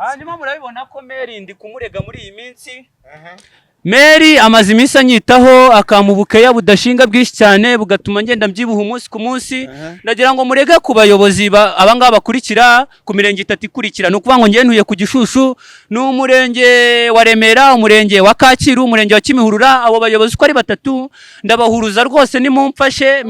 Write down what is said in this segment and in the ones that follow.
hanyuma murabibona ko Mary ndi kumurega muri iyi minsi. Mary amaze iminsi anyitaho akamubukeya budashinga bwinshi cyane bugatuma ngenda mbyibuha umunsi ku munsi. Ndagira ngo murege ku bayobozi abangaba bakurikira ku mirenge 3 ikurikira. Nukuvuga ngo ngiye ntuye ku Gishushu n'umurenge wa Remera, umurenge wa Kacyiru, umurenge wa Kimihurura. Abo bayobozi ko ari 3 ndabahuruza rwose nimumfashe.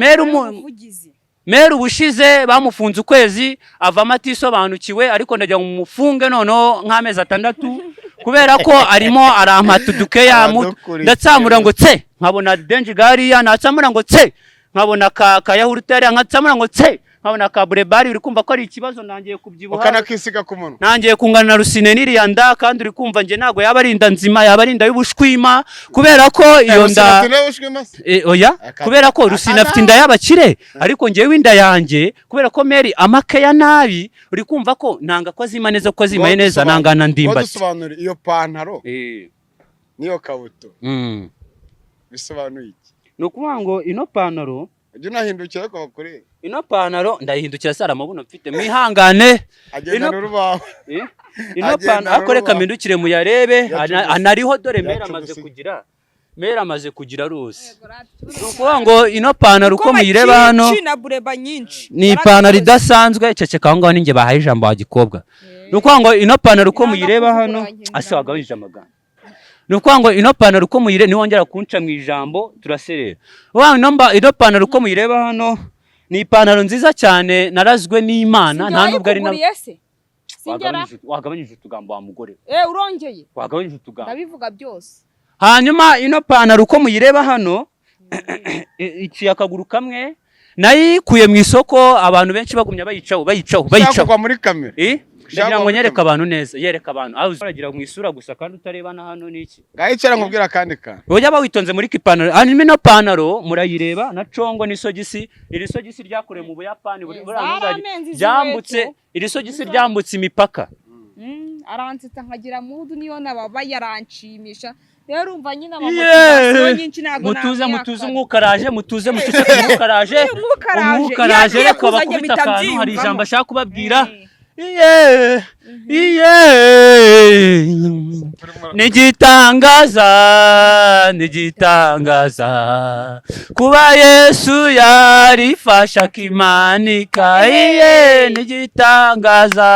Mary ubushize bamufunze ukwezi avama atisobanukiwe, ariko ndagira ngo mufunge noneho nk'amezi 6 kubera ko arimo arampata udukeya ndatsamura ngo tse nkabona denji gariya, natsamura ngo tse nkabona ka yahurutari, nkatsamura ngo tse nkabona ka burebari. Uri kumva ko ari ikibazo, nangiye kubyibuha ukanakisiga ku munwa, nangiye kungana na Rusine n'iriya nda, kandi uri kumva nge nago yaba arinda nzima, yaba arinda y'ubushwima kubera ko iyo nda oya, kubera ko Rusine afite inda y'abakire, ariko ngewe inda yanjye kubera ko Mary amakeya nabi. Uri kumva ko nanga ko azima neza, ko azimaye neza, nangana ndimbati. Dusobanura iyo pantaro niyo kabuto bisobanuye iki? Nukuvuga ngo ino pantaro ujye unahindukira ko bakoreye ino pantaro, ndayihindukira sara mabuno mfite mwihangane. Ino pantaro akore kamindukire muyarebe, anariho dore Mera amaze kugira rose. Nukuvuga ngo ino pantaro uko muyireba hano ni ipantaro idasanzwe. Ceceka aho ngaho ninjye bahaye ijambo wa gikobwa. Nukuvuga ngo ino pantaro uko muyireba hano ashaga wije amagana. Nukuvuga ngo ino pantaro uko muyire ni wongera kunca mu ijambo turaserera. Ino pantaro uko muyireba hano ni ipantaro nziza cyane narazwe n'Imana, nta nubwo ari na wagabanyije utugambo wa mugore. Urongeye wagabanyije utugambo ndabivuga byose. Hanyuma ino pantaro uko muyireba hano iciye akaguru kamwe, nayikuye mu isoko, abantu benshi bagumya bayicaho kwa muri kamera. Ndagira ngo nyereka abantu neza, yereka abantu aho uragira mu isura gusa kandi utarebana hano niki. Gahicara nkubwira kandi ka oya bawitonze muri kipantaro. Hanyuma ino pantaro murayireba na congo n'isogisi. Iri sogisi ryakore mu Buyapani ryambutse, iri sogisi ryambutse imipaka. Aransita nkagira mudu niyo nababa yaranshimisha. Rero umva nyina amamotivasiyo nyinshi nago mutuze umwukaraje, mutuze umwukaraje reka bakubita akantu, hari ijambo ashaka kubabwira. Nigitangaza kuba Yesu yarifasha akimanika. Nigitangaza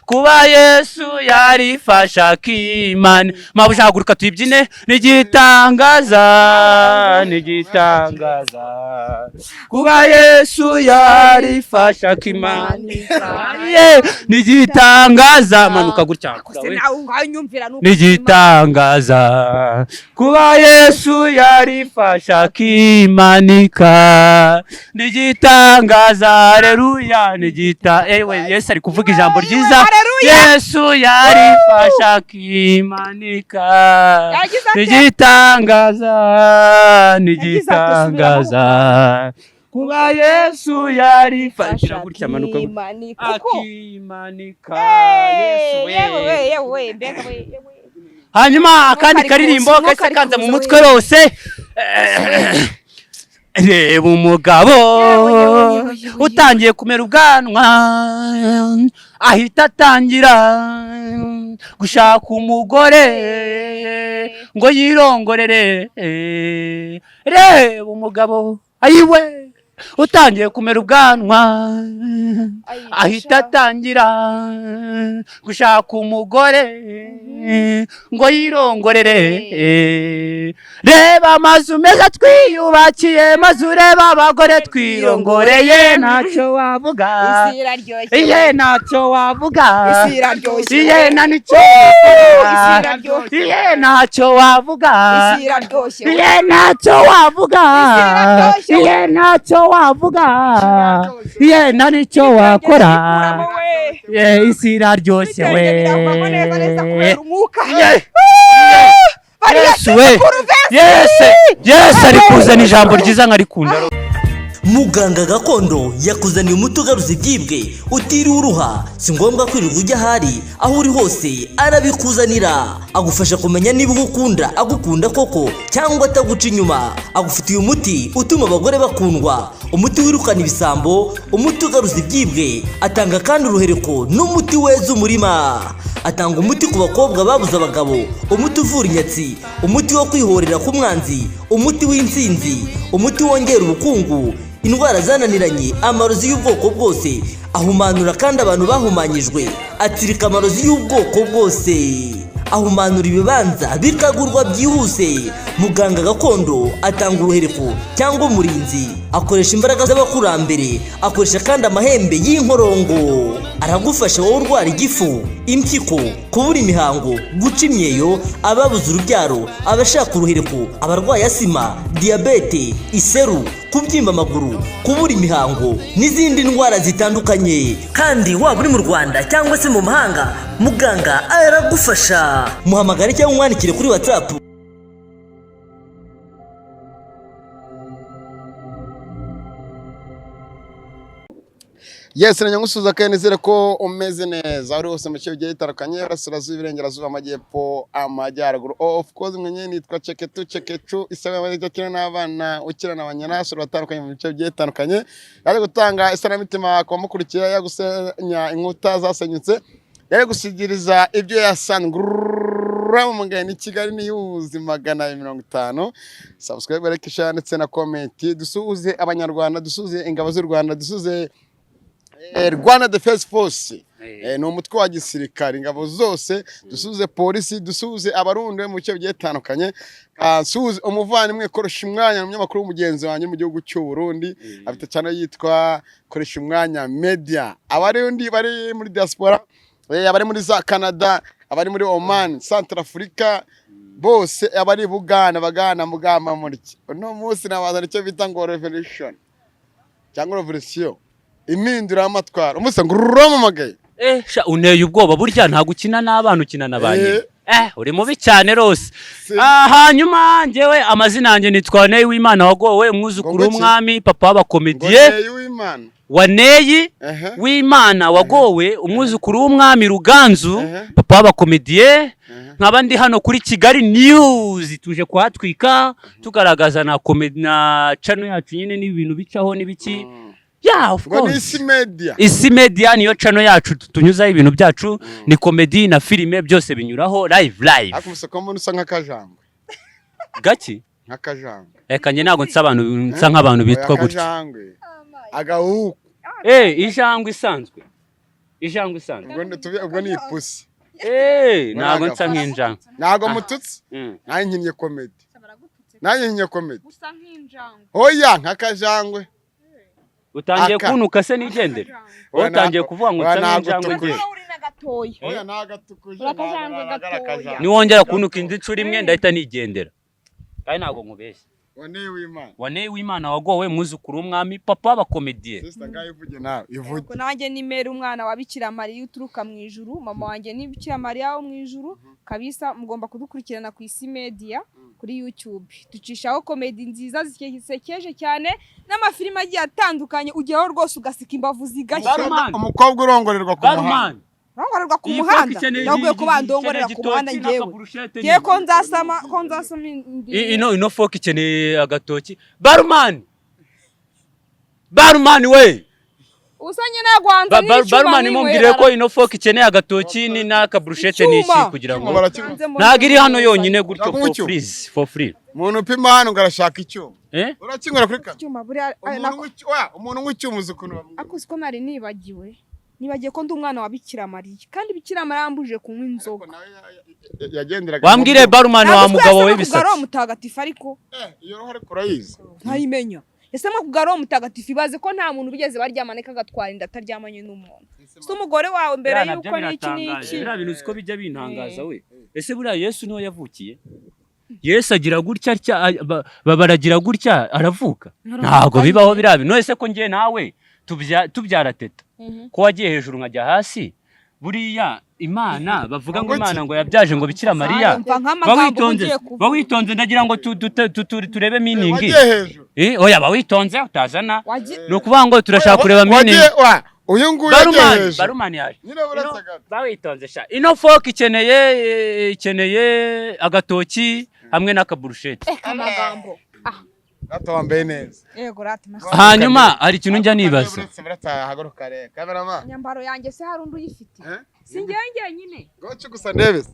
kuba Yesu yarifasha akimanika. Mabuja haguruka tuyibyine. Nigitangaza kuba Yesu yarifasha akimanika. Nigitangaza manuka gutya. Nigitangaza kuba Yesu yarifasha akimanika. Nigitangaza haleluya. Yesu ari kuvuga ijambo ryiza. Yesu yarifasha akimanika. Nigitangaza kuba Yesu yarifasha gutya manuka akimanika. Yesu hanyuma akandi karirimbo kase kanza mu mutwe rose. Reba umugabo utangiye kumera ubwanwa ahita atangira gushaka umugore ngo yirongorere. Reba umugabo ayiwe utangiye kumera ubwanwa ahita atangira gushaka umugore ngo yirongorere. Reba amazu meza twiyubakiye, maze ureba abagore twirongoreye. Ntacyo wavuga, ntacyo wavuga, na nicyo ntacyo wavuga, ntacyo wavuga, ntacyo wavuga, na nicyo wakora. Isi iraryoshye we. Yesu we, Yesu ari kuzana ijambo ryiza nkarikunda. Muganga gakondo yakuzaniye umuti ugaruza ibyibwe utiriwe uruha, si ngombwa kwirirwa ujya ahari, aho uri hose arabikuzanira. Agufasha kumenya niba ugukunda agukunda koko cyangwa ataguca inyuma. Agufitiye umuti utuma abagore bakundwa, umuti wirukana ibisambo, umuti ugaruza ibyibwe. Atanga kandi uruhereko n'umuti weza umurima. Atanga umuti ku bakobwa babuze abagabo, umuti uvura inyatsi, umuti wo kwihorera ku mwanzi, umuti w'insinzi, umuti wongera ubukungu, indwara zananiranye, amarozi y'ubwoko bwose. Ahumanura kandi abantu bahumanyijwe, atsirika amarozi y'ubwoko bwose. Ahumanura ibibanza bikagurwa byihuse. Muganga gakondo atanga uruhereko cyangwa umurinzi, akoresha imbaraga z'abakurambere, akoresha kandi amahembe y'inkorongo. Aragufasha wowe urwara igifu, impyiko, kubura imihango, guca imyeyo, ababuze urubyaro, abashaka uruhereko, abarwaye asima, diyabete, iseru, kubyimba amaguru, kubura imihango n'izindi ndwara zitandukanye. Kandi waba uri mu Rwanda cyangwa se mu mahanga, muganga aragufasha. Muhamagare cyangwa umwandikire kuri WhatsApp. Yes, nanyangusuza kandi nizere ko umeze neza uri hose mu bice bigiye bitandukanye, Burasirazuba, Iburengerazuba, Amajyepfo, Amajyaruguru. Of course mwenye nitwa Cekecu isaba y'igakina n'abana ukina n'abanyarasuru batandukanye mu bice bigiye bitandukanye. Yaje gutanga isanamitima kwa mukurikira, ya gusenya inkuta zasenyutse, yaje gusigiriza ibyo yasanzwe mu mugani Kigali News 250. Subscribe, like, share ndetse na comment. Dusuhuze abanyarwanda, dusuhuze ingabo z'u Rwanda, dusuhuze Rwanda Defense Force, ni umutwe wa gisirikare, ingabo zose, dusuhuze polisi, dusuhuze abarundi mu bice bigiye bitandukanye. Dusuhuze umuvandimwe Koresha Umwanya, umunyamakuru w'umugenzi wanjye mu gihugu cy'u Burundi, afite cyane yitwa Koresha Umwanya Media. Abarundi bari muri diaspora, abari muri za Canada, abari muri Oman, Centrafrica, bose abari Buganda, bagana mugamba muri uno munsi nabazana icyo bita ngo revolution cyangwa revolution, imindura amatwara. Umusa ngurumamagaye sha uneye ubwoba, burya nta gukina n'abana, ukina nabanye. Uri mubi cyane rose. Hanyuma njyewe amazina yanjye nitwa Neyi w'Imana wagowe, umwuzukuru w'umwami, papa w'abakomediye. Waneyi w'Imana wagowe, umwuzukuru w'umwami Ruganzu, papa w'abakomediye. Nkaba ndi hano kuri Kigali News, tuje kuhatwika tugaragaza na comedy na channel yacu nyine n'ibintu bicaho n'ibiki. Yeah, of course. Isi media niyo channel yacu tunyuzaho ibintu byacu, ni comedy na filime byose binyuraho live. Akumuse ko mbona usa nk'akajangwe. Gaki? Nk'akajangwe. Eka nje nago nsa nk'abantu bitwa gutya. Akajangwe. Agahuku. Ijangwe isanzwe. Ijangwe isanzwe. Ubwo ni ipusi. Nago nsa nk'injangwe. Nago mututsi. Nanyinnye comedy. Nanyinnye comedy. Usa nk'injangwe. Oya nk'akajangwe. Utangiye kunuka se nigendera. Utangiye kuvuga ngo nsa nk'injangwe ngiye. Oya nagatukuje. Niwongera kunuka indi ncuri imwe ndahita nigendera. Kandi nago nkubeshye. Waneyi w'Imana wagowe, mwuzukuru w'umwami, papa w'abakomediye. Sister ngaye ivuge nawe ivuge. Nanjye ni Mary, umwana wa Bikira Mariya uturuka mu ijuru. Mama wanjye ni Bikira Mariya wo mu ijuru. Kabisa mugomba kudukurikirana ku Isi Media kuri YouTube. Ducishaho comedy nziza zisekeje cyane n'amafilime agiye atandukanye, ujyaho rwose ugasika imbavu zigashya. Umukobwa urongorerwa ku muhanda. Urongorerwa ku muhanda. Yaguye ko bandongorera ku muhanda ngewe. Ngiye ko nzasama ino foka ikeneye agatoki. Barman we. Usanye nagwanza n'icuma. Barman mumbwire ko ino foka ikeneye agatoki ni naka brushete n'iki kugira ngo nagiri hano yonyine gutyo for free. Umuntu upima hano ngarashaka icyuma. Urakinywera kuri kamera. Icyuma buriya umuntu w'icyuma ukuntu bavuga. Akuzi ko nari nibagiye ko ndi umwana wa Bikira Mariya, kandi Bikira Mariya yambuje kunywa inzoga. Yagenderaga. Wambwire Barman wa mugabo we bisatsi. Kugaro mutagatifu ariko. Iyo roho ariko urayizi. Ntayimenya. Yasema kugaro mutagatifu ibaze ko nta muntu bigeze baryamana kagatwara inda ataryamanye n'umuntu. So umugore wawe mbere yuko n'iki n'iki. Bira bintu ziko bijya bintangaza we. Ese buriya Yesu niho yavukiye? Yesu agira gutya babaragira gutya aravuka. Ntago bibaho birabi. No ese ko ngiye nawe tubyara teta. Ko wagiye hejuru nkajya hasi. Buriya Imana bavuga ngo Imana ngo yabyaje ngo Bikira Mariya. Bawitonze ndagira ngo turebe meaning. oya bawitonze utazana Wagiye ni ukuvuga ngo turashaka kureba mini uyu nguyu yagejeje barumani yaje nyine burasagaga bawitonze sha ino folk ikeneye agatoki hamwe n'akaburusheti amagambo gato wambaye neza yego rata hanyuma hari ikintu njya nibaza haguruka rero kamerama nyambaro yanjye se hari undi uyifite sinjye nyine goce gusa ndebese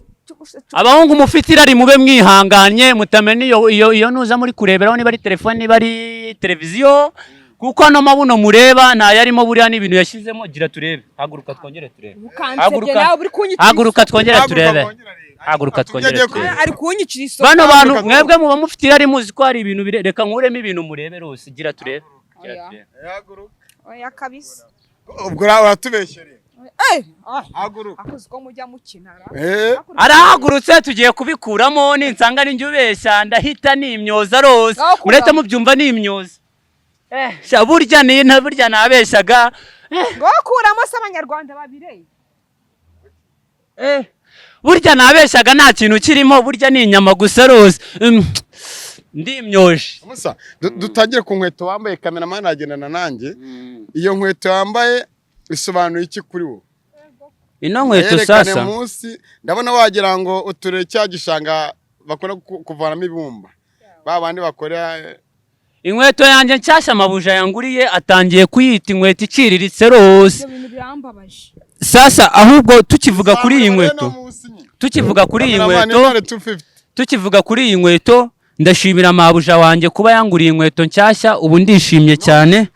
abahungu mufite irari mube mwihanganye mutamenya iyo nuza muri kureberaho niba ari telefone niba ari televiziyo kuko ano mabuno mureba ntayarimo buriya n'ibintu yashyizemo gira turebe haguruka twongere turebe haguruka twongere turebe haguruka twongere turebe ari kunyicira isoko bano bantu mwebwe muba mufite irari muzi ko hari ibintu reka nkuremo ibintu murebe rose gira turebe haguruka oya kabisa ubwo uratubeshyere haguruka akoze ko mujya mukina arahagurutse tugiye kubikuramo ninsanga ninjye ubeshya ndahita nimyoza rose muretse mubyumva nimyoza burya nabeshyaga ngo kuramo se abanyarwanda babireye burya nabeshyaga nta kintu kirimo burya ni inyama gusa rose ndimyoje musa dutangire ku nkweto wambaye kameramani agendana nanjye iyo nkweto wambaye bisobanuye iki kuri wo ino nkweto sasa munsi ndabona wagira ngo uturere cya gishanga bakora kuvanamo ibumba babandi bakora inkweto yanjye nshyashya amabuja yanguriye atangiye kuyita inkweto iciriritse rose sasa ahubwo tukivuga kuri iyi nkweto ndashimira mabuja wanjye kuba yanguriye inkweto nshyashya ubu ndishimye cyane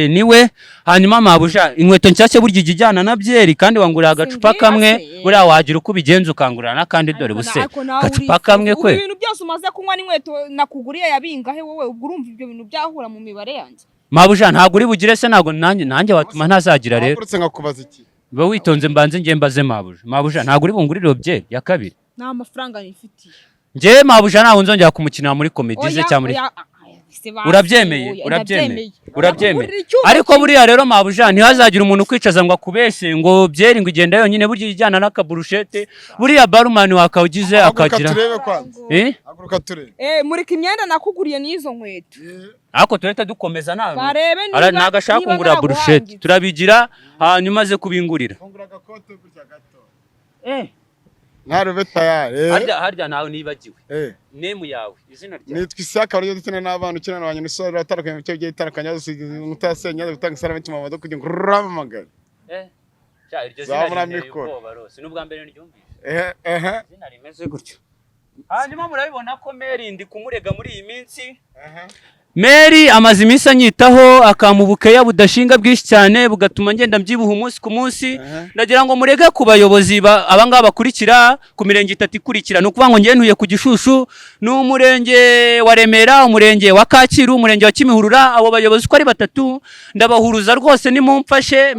niwe hanyuma mabuja inkweto nshyashya burya ijyana na byeri kandi wangurira agacupa kamwe buriya wagira uko ubigenza ukangurira n'akandi dore buse gacupa kamwe kwe ibintu byose umaze kunywa n'inkweto nakuguriye yabingahe wowe ubwo urumva ibyo bintu byahura mu mibare yanjye mabuja ntabwo uri bugire se ntabwo nanjye watuma ntazagira rero nkakubaza iki ba witonze mbanze njye mbaze mabuja ntabwo uri bungurire byeri ya kabiri nta mafaranga nifitiye njye mabuja ntaho nzongera kumukina muri komedi ze cyangwa muri urabyemeye ariko buriya rero mabuja ntihazagira umuntu ukwicaza ngo akubeshye ngo byeri ngo igenda yonyine burya ijyana n'akaburushete buriya barumani wakawugize akagira murika imyenda nakuguriye n'izo nkweto ariko turahita dukomeza ntabwo ashaka kungurira burushete turabigira hanyuma aze kubingurira ntarube tayari harya nawe nibagiwe nemu yawe izina ryawe nitwa Isaka baryo dutene n'abana ukina na banyine so ratarakanyo mu cyo giye tarakanya mutasenya gutanga isara benshi mu kugira ngo ramamagare iryo zina rikoba rose n'ubwa mbere ndyumvise izina rimeze gutyo hanyuma murabibona ko Mary ndi kumurega muri iyi minsi Mary amaze iminsi anyitaho akamubukeya budashinga bwinshi cyane bugatuma ngenda mbyibuha umunsi ku munsi ndagira ngo murege ku bayobozi abangaba bakurikira ku mirenge 3 ikurikira no kuvuga ngo ngentuye ku Gishushu n'umurenge wa Remera umurenge wa Kacyiru umurenge wa Kimihurura abo bayobozi ko ari 3 ndabahuruza rwose nimumfashe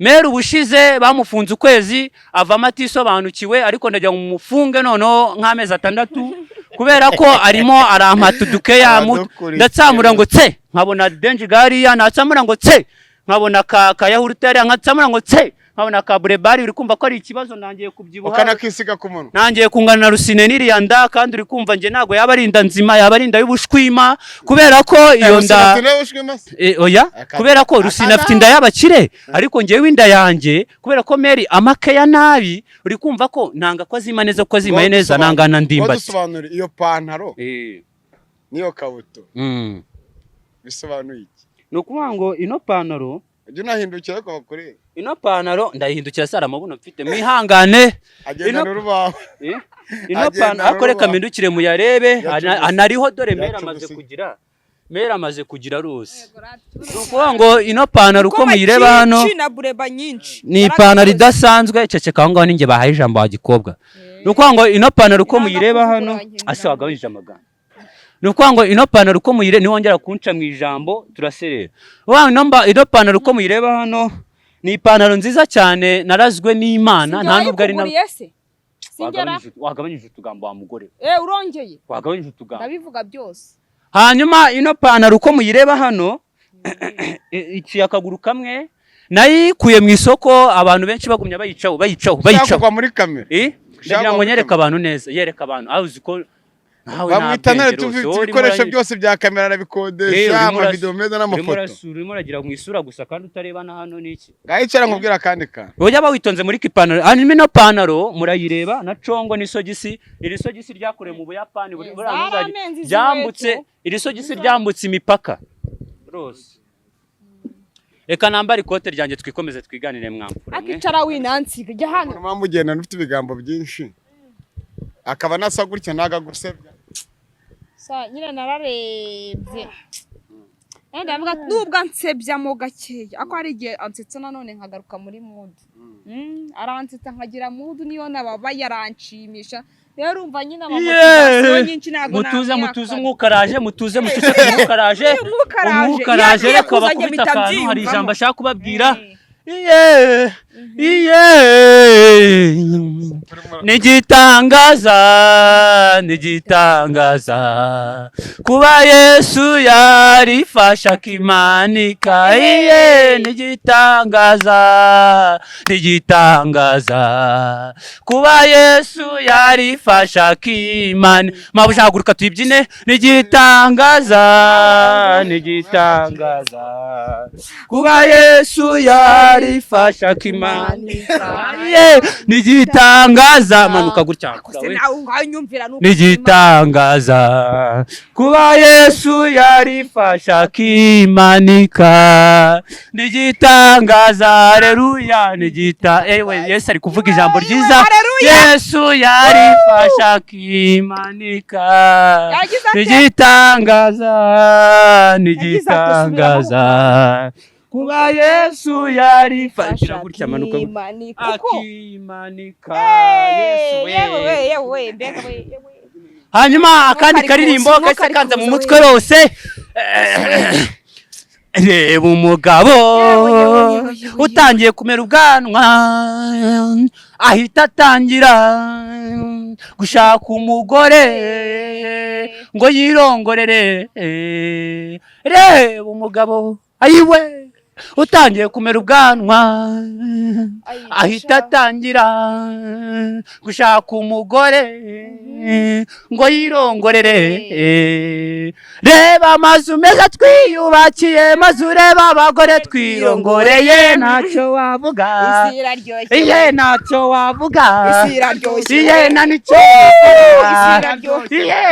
Mary ubushize bamufunze ukwezi ava amatisobanukiwe ariko ndagira ngo mufunge noneho nk'amezi 6 kubera ko arimo arampata udukeya ndatsamura ngo tse nkabona denji gariya natsamura ngo tse nkabona kayahurute yari nkatsamura ngo tse nkabona kaburebari uri kumva ko ari ikibazo nangiye kubyibuha ukanakisiga ku munwa nangiye kungana na rusine n'iriya nda kandi uri kumva nge ntago yaba ari inda nzima yaba ari inda y'ubushwima kubera ko iyo nda oya kubera ko rusine afite inda y'abakire ariko ngewe inda yanjye kubera ko Mary amakeya nabi uri kumva ko nanga ko azima neza ko azimaye neza nangana ndimbati dusobanura iyo pantaro niyo kabuto bisobanuye iki no kuvuga ngo ino pantaro ujye unahindukira ko bakoreye ino pantaro ndayihindukira sara amabuno mfite mwihangane agenda n'urubaho ino pantaro ako reka mpindukire muyarebe anariho dore Mary amaze kugira rose nukuvuga ngo ino pantaro uko muyireba hano ni ipantaro idasanzwe ceceka aho ngaho ninjye bahaye ijambo wa gikobwa nukuvuga ngo ino pantaro uko muyireba hano wagabanyije amagambo nukuvuga ngo ino pantaro uko muyire niwongera kunca mu ijambo turaserera ino pantaro uko muyireba hano ni ipantaro nziza cyane narazwe n'Imana nta nubwo ari na wagabanyije utugambo wa mugore urongeye wagabanyije utugambo ndabivuga byose hanyuma ino pantaro uko muyireba hano iki akaguru kamwe nayikuye mu isoko abantu benshi bagumya bayicaho kwa muri kamera ndagira ngo nyereka abantu neza yereka abantu aho uziko bamwitana tufite ibikoresho byose bya kamera arabikodesha amavideo meza n'amafoto urimo uragira mu isura gusa kandi utarebana hano niki gahicara nkubwira kandi ka oya bawitonze muri kipantaro hanyuma ino pantaro murayireba na congo n'isogisi iri sogisi ryakorewe mu Buyapani ryambutse iri sogisi ryambutse imipaka rose reka nambara ikote ryanjye twikomeze twiganire mwamfura akicara winansiga jya hano mpamvu ugenda ufite ibigambo byinshi akaba nasa gutya naga gusebya nyine nararebye ndavuga nubwo ansebyamo gakeya ako ari igihe ansetsa nanone nkagaruka muri mood aransetsa nkagira mood niyo nababa yaranshimisha rero urumva nyine amamotivasiyo nyinshi ntabwo mutuze umwukaraje mutuze muceceke umwukaraje reka bakubita akantu hari ijambo ashaka kubabwira nigitangaza kuba Yesu yarifasha akimanika nigitangaza kuba Yesu yarifasha akimanika mabuja haguruka tuyibyine nigitangaza kuba Yesu yarifasha akimanika nigitangaza manuka gutya nigitangaza kuba Yesu yarifasha akimanika nigitangaza haleluya Yesu ari kuvuga ijambo ryiza Yesu yarifasha akimanika nigitangaza kuba Yesu yarifasha gutya manuka akimanika Yesu hanyuma akandi karirimbo kase kanza mu mutwe rose reba umugabo utangiye kumera ubwanwa ahita atangira gushaka umugore ngo yirongorere reba umugabo ayiwe utangiye kumera ubwanwa ahita atangira gushaka umugore ngo yirongorere reba amazu meza twiyubakiye maze ureba abagore twirongoreye ntacyo wavuga ntacyo wavuga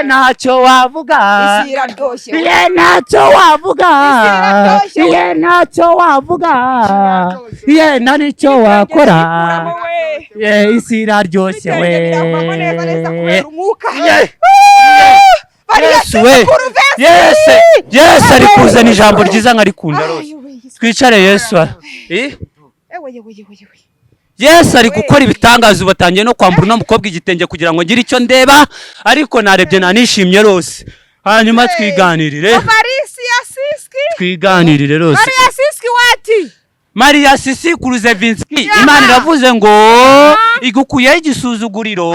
ntacyo wavuga ntacyo wavuga nta nicyo wakora isi iraryoshye we Yesu ari kuzana ijambo ryiza nkarikunda rose twicare Yesu Yesu ari gukora ibitangaza batangiye no kwambura no mukobwa igitenge kugira ngo ngire icyo ndeba ariko narebye nanishimye rose hanyuma twiganirire rose Maria Sisi Kuruzevinski Imana iravuze ngo igukuyeho igisuzuguriro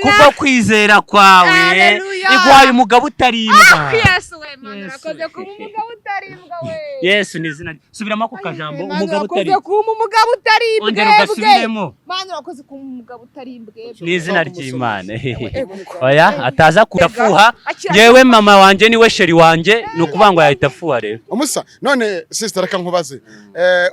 kuko kwizera kwawe iguhaye umugabo utarimbwa Yesu ni izina subiramo ku kajambo umugabo utarimbwa ongera ugasubiremo ni izina ry'Imana oya ataza kudafuha yewe mama wanje niwe sheri wanje nukubangwa yahita fuha rero umusa none sister reka nkubaze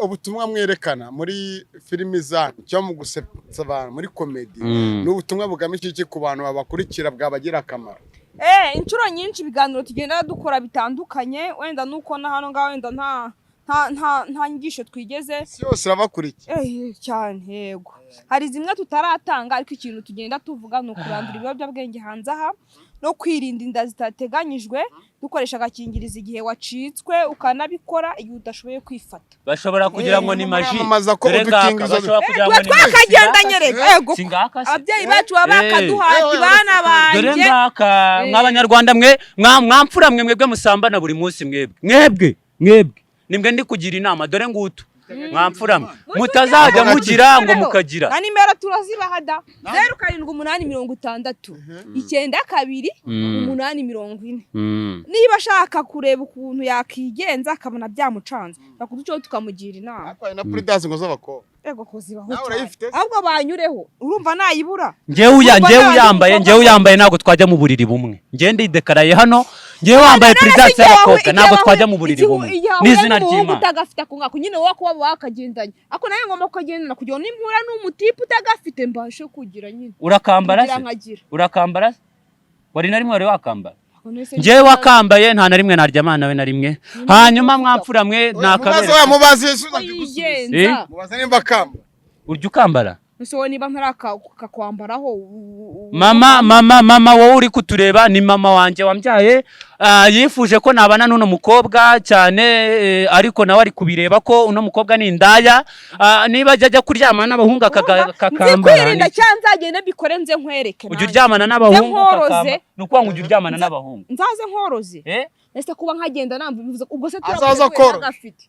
ubutumwa mwerekana muri filimi zanyu cyo mu gusetsa abantu muri comedy n'ubutumwa bugamije iki ku bantu babakurikira bwabagira akamaro inshuro nyinshi ibiganiro tugenda dukora bitandukanye wenda nuko na hano ngaho wenda nta nyigisho twigeze yose irabakurikira cyane yego hari zimwe tutaratanga ariko ikintu tugenda tuvuga no kurandura ibiyobyabwenge hanze aha no kwirinda inda zitateganyijwe dukoresha agakingirizo igihe wacitswe ukanabikora igihe udashoboye kwifata bashobora kugira ngo ni maji twakagendanye rego ababyeyi bacu baba bakaduhaye bana banjye dore ngaka nk'abanyarwanda mwamfura mwebwe musambana buri munsi mwebwe nimwe ndi kugira inama dore ngutu mwamfuramwe mutazajya mugira ngo mukagira na nimero turazibahada 0786 92 840 niba ashaka kureba ukuntu yakigenza akabona byamucanze bakuduceho tukamugira inama akwaye na prudence ngo z'abakobwa ego kozibaho Nawe urayifite? ahubwo banyureho urumva nayibura njyewe uyambaye ntabwo twajya mu buriri bumwe njye ndidekaraye hano njyewe wambaye perezidansi y'abakobwa ntabwo twajya mu buriri bumwe n'izina ry'Imana utagafite ako ngako nyine wowe kuba wakagendanye ako nawe ngomba kukagendana kugira ngo nimpura n'umutipe utagafite mbashe kugira nyine urakambara se urakambara wari na rimwe wari wakambara njyewe wakambaye nta na rimwe naryamana nawe na rimwe hanyuma mwamfura mwe ntakabere mubaze Yesu ndagigusubiza mubaze nimba kamba urya ukambara so niba ntarakakwambaraho mama wowe uri kutureba ni mama wanje wambyaye yifuje ko nabana n'uno mukobwa cyane ariko nawe ari kubireba ko uno mukobwa ni indaya niba ajya kuryamana n'abahungu akakambara nzikwirinda cyangwa nzagenda bikore nze nkwereke ujya uryamana n'abahungu akakambara ni ukwanga ujya uryamana n'abahungu nzaze nkoroze ese kuba nkagenda namvuze ubwo se azaza koro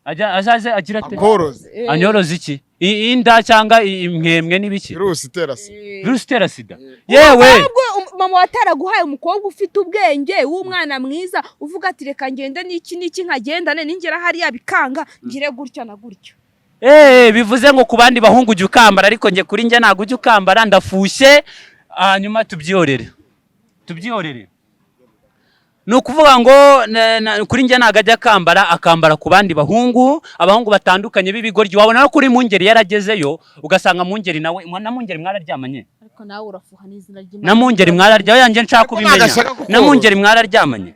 azaze agira ate koroze anyoroze iki inda cyangwa imwemwe n'ibiki virusi itera sida yewe mama wataraguhaye umukobwa ufite ubwenge w'umwana mwiza uvuga ati reka ngende n'iki nkagendane ningera hariya bikanga ngire gutya na gutyo bivuze ngo ku bandi bahungu ujya ukambara ariko njye kuri njye ntabwo ujya ukambara ndafushye hanyuma tubyiyorere ni ukuvuga ngo kuri njye ntabwo ajya akambara ku bandi abahungu batandukanye b'ibigoryi wabona ko kuri Mungeri yaragezeyo ugasanga Mungeri nawe na Mungeri mwararyamanye ariko nawe urafuha n'izina ry'Imana na Mungeri mwararyamanye yanjye nshaka kubimenya na Mungeri mwararyamanye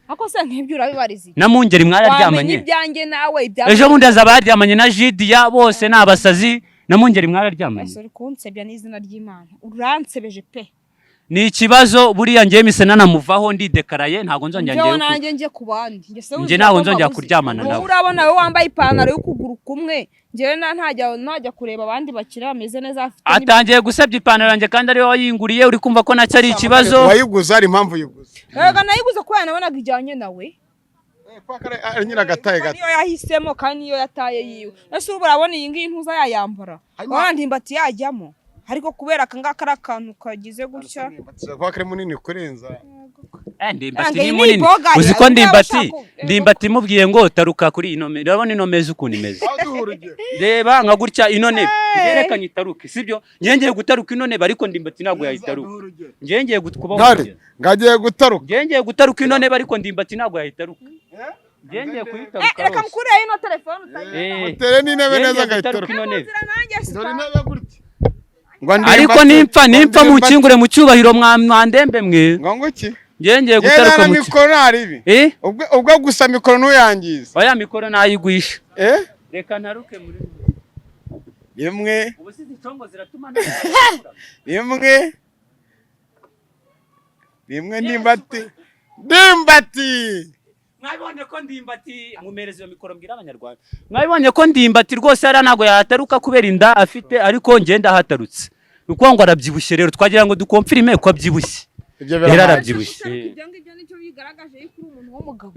ako se nk'ibyo urabibarizi na Mungeri mwararyamanye ibyanjye nawe ejo bundi azabaryamanye na Jidia bose ni abasazi na Mungeri mwararyamanye uri kunsebya n'izina ry'Imana uransebeje pe ni ikibazo buriya njye mise nanamuvaho ndidekaraye ntago nzongera njye ku bandi njye ntago nzongera kuryamana nawe urabona wowe wambaye ipantaro y'ukuguru kumwe njyewe ntajya kureba abandi bakira bameze neza afite atangiye gusebya ipantaro yanjye kandi ari wowe wayinguriye uri kumva ko nacyo ari ikibazo wayiguze ari impamvu yiguze rega nayiguze kubera nabonaga ijyanye nawe nyira gataye gato niyo yahisemo kandi niyo yataye yiwe ese ubu urabona iyi ngiyi ntuza yayambara abandi mbati yajyamo ariko kubera akangaka ari akantu kagize gutya kwa kare munini kurenza ndimbati ni munini uzi ko ndimbati imubwiye ngo taruka kuri ino meza urabona ino meza ukuntu imeze reba nka gutya ino ntebe yerekanye itaruke sibyo ngiye gutaruka ino ntebe ariko ndimbati ntabwo yayitaruka ngiye kubaho ngiye gutaruka ino ntebe ariko ndimbati ntabwo yayitaruka ngiye kuyitaruka reka mkureyo ino telefone utere n'intebe neza agahitaruka ino ntebe dore intebe gutya ariko nimpfa mukingure mu cyubahiro mwandembe mwe ngo iki ngiye gutaruka mu mikoro naribi ubwo gusa mikoro nuyangiza oya mikoro nayigwisha reka ntaruke muri rimwe ubusizi tongo ziratuma rimwe ndimbati mwabibonye ko ndimbati mumereze iyo mikoro mbwira abanyarwanda mwabibonye ko ndimbati rwose yari ntabwo yahataruka kubera inda afite ariko ngenda ahatarutse ni ukuvuga ngo arabyibushye rero twagira ngo dukomfirime ko abyibushye rero arabyibushye ibyo ngibyo nicyo bigaragaje yuko uri umuntu w'umugabo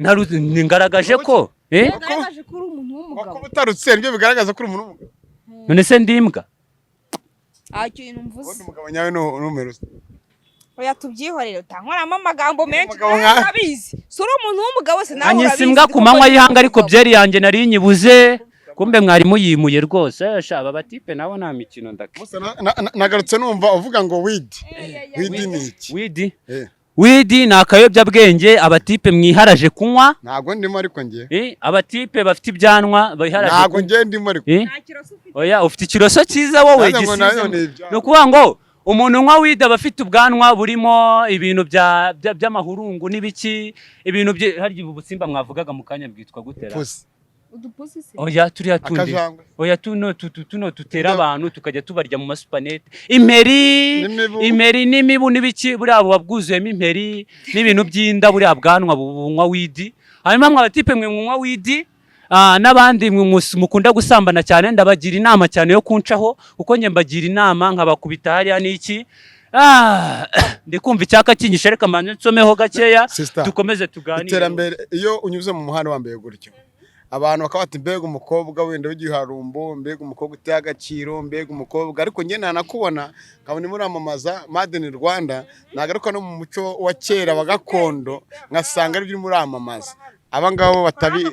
ngaragaje ko bigaragaje ko uri umuntu w'umugabo ko utarutse nibyo bigaragaza ko uri umuntu w'umugabo none se ndimbwa kintu mvuze umugabo nyawe n'umero oya tubyihorere utankoramo amagambo menshi urabizi si uri umuntu w'umugabo se nawe urabizi anyise imbwa ku manywa y'ihanga ariko byeri yanjye nari nyibuze kumbe mwari muyimuye rwose shaba batipe nabo nta mikino ndake nagarutse numva uvuga ngo widi ni iki widi ni akayobyabwenge abatipe mwiharaje kunywa ntago ndimo ariko njye abatipe bafite ibyanwa biharaje ntago njye ndimo ariko oya ufite ikiroso cyiza wowe gisize ni ukuvuga ngo umuntu unywa widi aba afite ubwanwa burimo ibintu by'amahurungu n'ibiki ibintu harya ubusimba mwavugaga mu kanya bwitwa gutera oya turiya tundi oya tuno tutera abantu tukajya tubarya mu masupanete imperi n'imibu n'ibiki buriya buba bwuzuyemo imperi n'ibintu by'inda buriya bwanwa bunywa widi hanyuma mwabatipe mwe munywa widi n'abandi mukunda gusambana cyane ndabagira inama cyane yo kuncaho kuko njye mbagira inama nkabakubita hariya n'iki ndikumva icyaka kinyishe reka mbanze nsomeho gakeya dukomeze tuganire iterambere iyo unyuze mu muhanda wambaye gutyo abantu bakaba bati mbega umukobwa wenda w'igiharumbo mbega umukobwa uteye agaciro mbega umukobwa ariko njye nanakubona nkabona muramamaza made in Rwanda nagaruka no mu muco wa kera wa gakondo ngasanga ari byo muramamaza abangabo batabi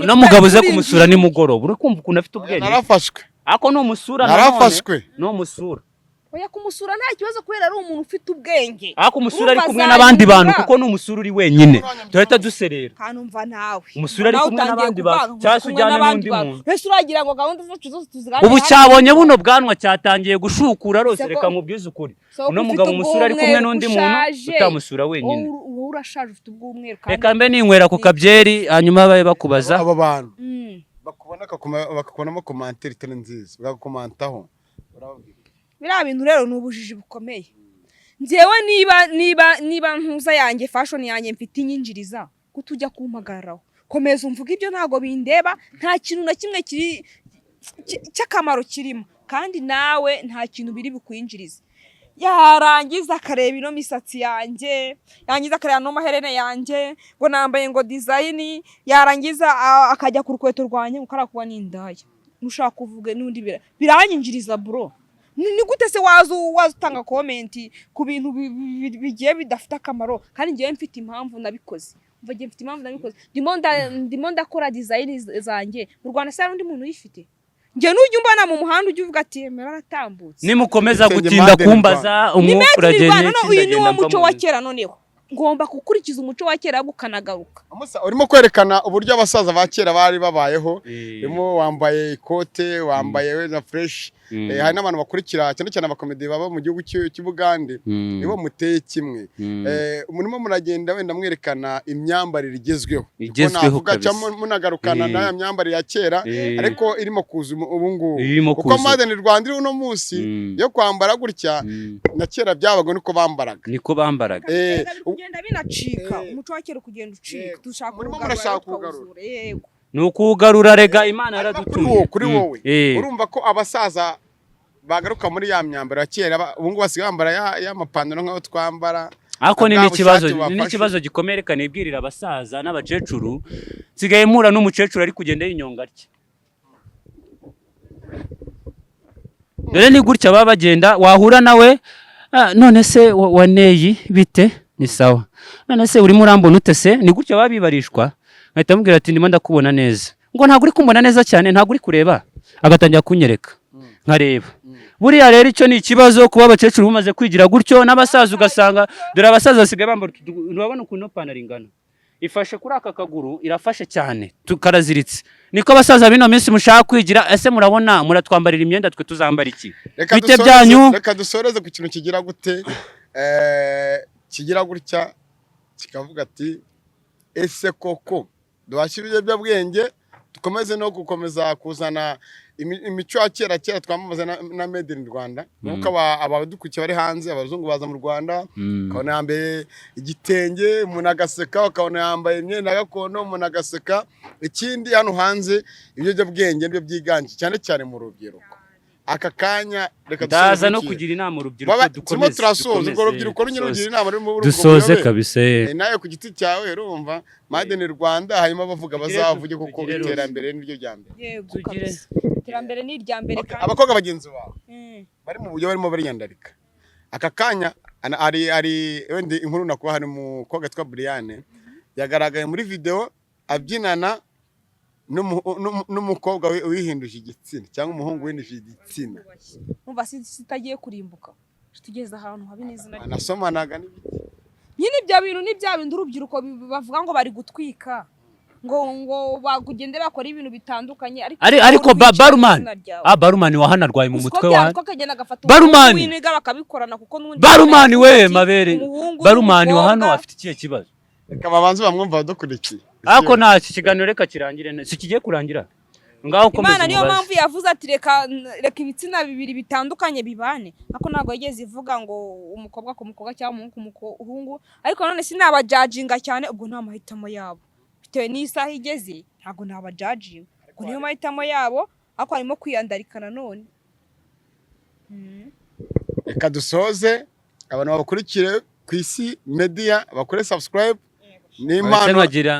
no mugabo uze kumusura nimugoroba uri kumva ukuntu afite ubwenge narafashwe ako no musura narafashwe no musura oya kumusura nta kibazo kubera ari umuntu ufite ubwenge ako musura ari kumwe n'abandi bantu kuko no musura uri wenyine tuhita duserera kanumva nawe umusura ari kumwe n'abandi bantu cyase ujyana n'undi muntu wese uragira ngo gahunda zacu zose tuziganire ubu cyabonye buno bwanwa cyatangiye gushukura rose reka mubwize ukuri uno mugabo umusura ari kumwe n'undi muntu utamusura wenyine wowe urashaje ufite ubw'umweru kandi reka mbe ninywera ku kabyeri hanyuma babe bakubaza abo bantu bakubona bakubonamo commentaire itari nziza bagakomantaho biriya bintu rero ni ubujiji bukomeye njyewe niba ntuza yanjye fashion yanjye mfite inyinjiriza kutujya kumpagararaho komeza umvuga ibyo ntago bindeba nta kintu na kimwe kiri cy'akamaro kirimo kandi nawe nta kintu biri bukwinjiriza yarangiza akareba ino misatsi yanjye yangiza akareba no maherene yanjye ngo nambaye ngo design yarangiza akajya ku rukweto rwanjye ukarakuba n'indaya mushaka kuvuga n'undi biranyinjiriza bro ni gute se wazutanga comment ku bintu bigiye bidafite akamaro kandi ngiye mfite impamvu nabikoze mvagiye mfite impamvu nabikoze ndimo ndakora design zanjye mu Rwanda se undi muntu uyifite ngiye n'ujya umbana mu muhanda ujya uvuga ati meratambutse nimukomeza gutinda kumbaza umwukuragene uyu ni wo muco wa kera noneho ngomba gukurikiza umuco wa kera gukanagaruka urimo kwerekana uburyo abasaza ba kera bari babayeho urimo wambaye ikote wambaye weza fresh hari n'abantu bakurikira cyane cyane abakomedi baba mu gihugu cy'Ubugande nibo muteye kimwe murimo muragenda wenda mwerekana imyambarire igezweho kabisa munagarukana n'aya myambarire ya kera ariko irimo kuza ubu ngubu kuko Made in Rwanda iri uno munsi yo kwambara gutya na kera byabaga niko bambaraga kugenda binacika umuco wa kera kugenda ucika dushaka kugarura yego nukugarura rega Imana yaradutumye kuri wowe urumva ko abasaza bagaruka muri ya myambaro ya kera ubu ngubu basigaye bambara ya mapantaro nk'aho twambara ako ni n'ikibazo gikomeye reka nibwirira abasaza n'abacecuru nsigaye mpura n'umucecuru ari kugenda yinyonga atya dore ni gutya baba bagenda wahura nawe none se waneyi bite ni sawa none se urimo urambona ute se ni gutya babibarishwa ngahita mubwira ati ndimo ndakubona neza ngo ntabwo uri kumbona neza cyane ntabwo uri kureba agatangira kunyereka nkareba buriya rero icyo ni ikibazo kuba abakecuru bamaze kwigira gutyo n'abasaza ugasanga dore abasaza basigaye bambara urabona ukuntu ipantaro ingana ifashe kuri aka kaguru irafashe cyane tukaraziritse niko abasaza bino minsi mushaka kwigira ese murabona muratwambarira imyenda twe tuzambara iki bite byanyu reka dusoreze ku kintu kigira gute kigira gutya kikavuga ati ese koko duhashye ibiyobyabwenge dukomeze no gukomeza kuzana imico ya kera twamamaza na Made in Rwanda nuko abadukurikiye bari hanze abazungu baza mu Rwanda ukabona yambaye igitenge umuntu agaseka ukabona yambaye imyenda gakondo umuntu agaseka ikindi hano hanze ibiyobyabwenge nibyo byiganje cyane cyane mu rubyiruko aka kanya reka ndaza no kugira inama urubyiruko dukomeze turasoza urwo rubyiruko rugira inama dusoze kabisa nayo ku giti cyawe urumva Made in Rwanda hanyuma bavuga bazavuge kuko iterambere niryo ryambere yego iterambere ni irya mbere kandi abakobwa bagenzi bawe bari mu buryo barimo bariyandarika aka kanya ari wende inkuru nakuba hari umukobwa twa Brian yagaragaye muri video abyinana n'umukobwa wihinduje igitsina cyangwa umuhungu wihinduje igitsina umva sitagiye kurimbuka tugeze ahantu habi n'izina nasomanaga nyine ibyo bintu ni bya bindi urubyiruko bavuga ngo bari gutwika ngo bagugende bakora ibintu bitandukanye ariko barumani wahanarwaye mu mutwe wa barumani we mabere barumani wa hano afite ikihe kibazo reka babanze bamwumva badukurikiye ako nta kiganiro reka kirangire si kigiye kurangira ngaho komeza Imana niyo mpamvu yavuze ati reka ibitsina bibiri bitandukanye bibane ako ntago yigeze ivuga ngo umukobwa ku mukobwa cyangwa umuhungu ku muhungu ariko none sinabajajinga cyane ubwo nta mahitamo yabo bitewe n'isaha igeze ntago nabajajinga ubwo niyo mahitamo yabo ako harimo kwiyandarikana none reka dusoze abantu bakurikire ku isi media bakore subscribe n'impano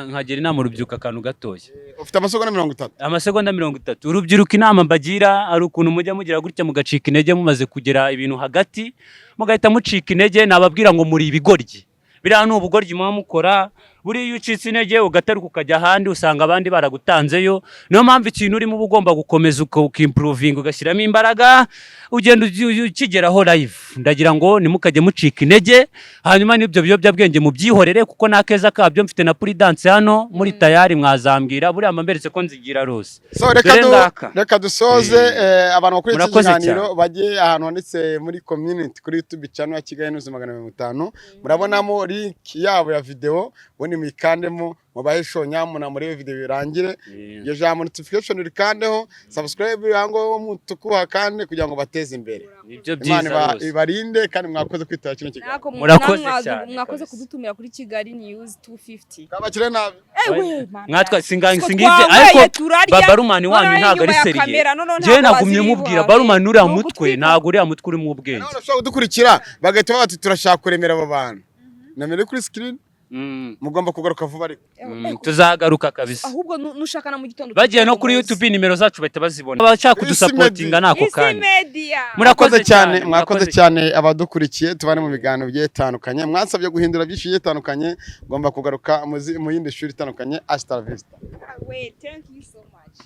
nkagira inama urubyiruko akantu gatoya ufite amasegonda 30 amasegonda 30 urubyiruko inama mbagira ari ukuntu mujya mugira gutya mugacika intege mumaze kugera ibintu hagati mugahita mucika intege nababwira ngo muri ibigoryi biriya ni ubugoryi muba mukora buriya iyo ucitse intege ugataruka ukajya ahandi usanga abandi baragutanzeyo. Niyo mpamvu ikintu urimo uba ugomba gukomeza ukimprovinga ugashyiramo imbaraga ugenda ukigeraho live. Ndagira ngo nimukajye mucika intege, hanyuma n'ibyo biyobyabwenge mubyihorere kuko nta keza kabyo. Mfite na Prudence hano muri tayari, mwazambwira buriya mberetse ko nzigira rose. So reka dusoze abantu bakuri iki kiganiro bajye ahantu handitse muri community kuri YouTube channel ya Kigali News 250, murabonamo link yabo ya video, bone mwikandemo mubahe shonya murebe video birangire. Iyo jambo notification rikandeho, subscribe yango mutukuha kandi kugira ngo bateze imbere. Nibyo byiza rose. Ibarinde kandi mwakoze kwitaba kino kiganiro. Murakoze cyane. Mwakoze kudutumira kuri Kigali News 250. Kabakire nabi. Mwatwa singivye ariko barumani wanyu ntago ari seriye. Je nagumye mubwira barumani uri amutwe ntago uri amutwe uri mu bwenge. None ushaka kudukurikira bagahita bati turashaka kuremera abo bantu. Namere kuri screen. Mugomba kugaruka vuba ariko. Tuzagaruka kabisa. Ahubwo nushaka na mu gitondo. Bagiye no kuri YouTube nimero zacu bahita bazibona. Abashaka kudusupportinga nako kandi. Murakoze cyane, mwakoze cyane abadukurikiye. Tubane mu biganiro bigiye bitandukanye. Mwansabye guhindura byinshi bitandukanye, ngomba kugaruka mu yindi shuri itandukanye. Hasta la vista. Wait, thank you so much.